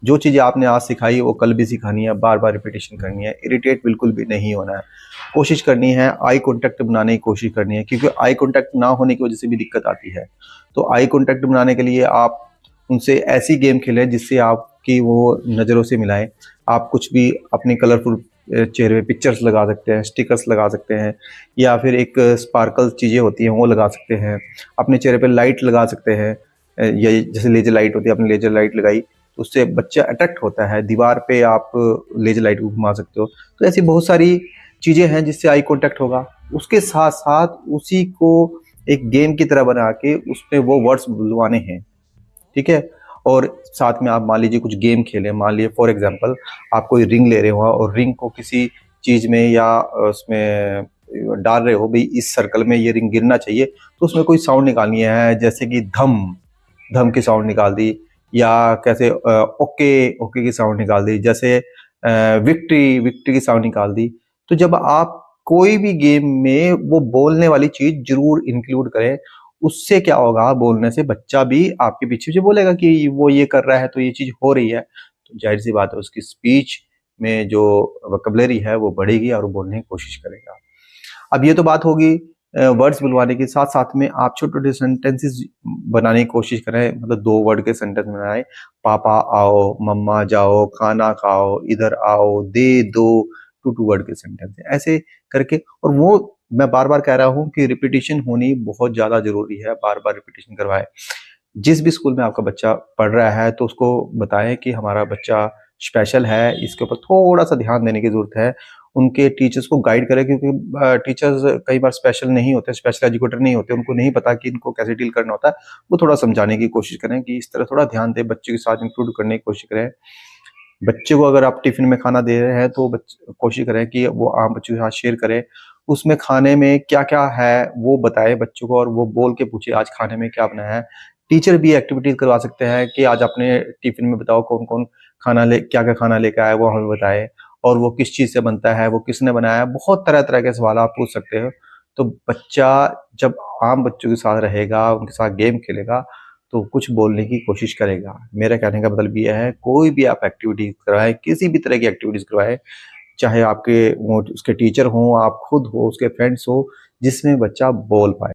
जो चीज़ें आपने आज सिखाई वो कल भी सिखानी है, बार बार रिपीटेशन करनी है, इरिटेट बिल्कुल भी नहीं होना है। कोशिश करनी है आई कांटेक्ट बनाने की कोशिश करनी है, क्योंकि आई कांटेक्ट ना होने की वजह से भी दिक्कत आती है। तो आई कांटेक्ट बनाने के लिए आप उनसे ऐसी गेम खेलें जिससे आपकी वो नज़रों से मिलाएं। आप कुछ भी अपनी कलरफुल चेहरे पे पिक्चर्स लगा सकते हैं, स्टिकर्स लगा सकते हैं, या फिर एक स्पार्कल चीज़ें होती हैं वो लगा सकते हैं। अपने चेहरे पे लाइट लगा सकते हैं, या जैसे लेजर लाइट होती है, आपने लेजर लाइट लगाई तो उससे बच्चा अट्रैक्ट होता है। दीवार पे आप लेजर लाइट को घुमा सकते हो। तो ऐसी बहुत सारी चीज़ें हैं जिससे आई कांटेक्ट होगा। उसके साथ साथ उसी को एक गेम की तरह बना के उसमें वो वर्ड्स बुलवाने हैं, ठीक है। और साथ में आप मान लीजिए कुछ गेम खेलें, मान लीजिए फॉर एग्जांपल आप कोई रिंग ले रहे हो और रिंग को किसी चीज़ में या उसमें डाल रहे हो, भाई इस सर्कल में ये रिंग गिरना चाहिए, तो उसमें कोई साउंड निकालनी है, जैसे कि धम धम की साउंड निकाल दी, या कैसे ओके ओके की साउंड निकाल दी, जैसे विक्ट्री विक्ट्री की साउंड निकाल दी। तो जब आप कोई भी गेम में वो बोलने वाली चीज जरूर इंक्लूड करें। उससे क्या होगा, बोलने से बच्चा भी आपके पीछे पीछे बोलेगा कि वो ये कर रहा है तो ये चीज हो रही है। तो जाहिर सी बात है उसकी स्पीच में जो वोकैबुलरी है वो बढ़ेगी और वो बोलने की कोशिश करेगा। अब ये तो बात होगी वर्ड्स बुलवाने के साथ साथ में आप छोटे छोटे सेंटेंसेस बनाने की कोशिश करें, मतलब 2 वर्ड के सेंटेंस बनाएं। पापा आओ, मम्मा जाओ, खाना खाओ, इधर आओ, दे दो, 2 वर्ड के सेंटेंस ऐसे करके। और वो मैं बार बार कह रहा हूँ कि रिपीटिशन होनी बहुत ज्यादा जरूरी है, बार बार रिपीटिशन करवाएं। जिस भी स्कूल में आपका बच्चा पढ़ रहा है तो उसको बताएं कि हमारा बच्चा स्पेशल है, इसके ऊपर थोड़ा सा ध्यान देने की जरूरत है। उनके टीचर्स को गाइड करें, क्योंकि टीचर्स कई बार स्पेशल नहीं होते, स्पेशल एजुकेटर नहीं होते, उनको नहीं पता कि इनको कैसे डील करना होता है। वो थोड़ा समझाने की कोशिश करें कि इस तरह थोड़ा ध्यान दें, बच्चे के साथ इंक्लूड करने की कोशिश करें। बच्चे को अगर आप टिफिन में खाना दे रहे हैं तो कोशिश करें कि वो आम बच्चों के साथ शेयर करें। उसमें खाने में क्या क्या है वो बताए बच्चों को, और वो बोल के पूछे आज खाने में क्या बनाया है। टीचर भी एक्टिविटीज करवा सकते हैं कि आज अपने टिफिन में बताओ कौन कौन खाना ले, क्या क्या खाना लेकर आए वो हमें बताए, और वो किस चीज से बनता है, वो किसने बनाया है। बहुत तरह तरह के सवाल आप पूछ सकते हो। तो बच्चा जब आम बच्चों के साथ रहेगा, उनके साथ गेम खेलेगा, तो कुछ बोलने की कोशिश करेगा। मेरा कहने का मतलब ये है, कोई भी आप एक्टिविटी करवाएं, किसी भी तरह की एक्टिविटीज करवाएं, चाहे आपके वो उसके टीचर हों, आप खुद हो, उसके फ्रेंड्स हो, जिसमें बच्चा बोल पाए।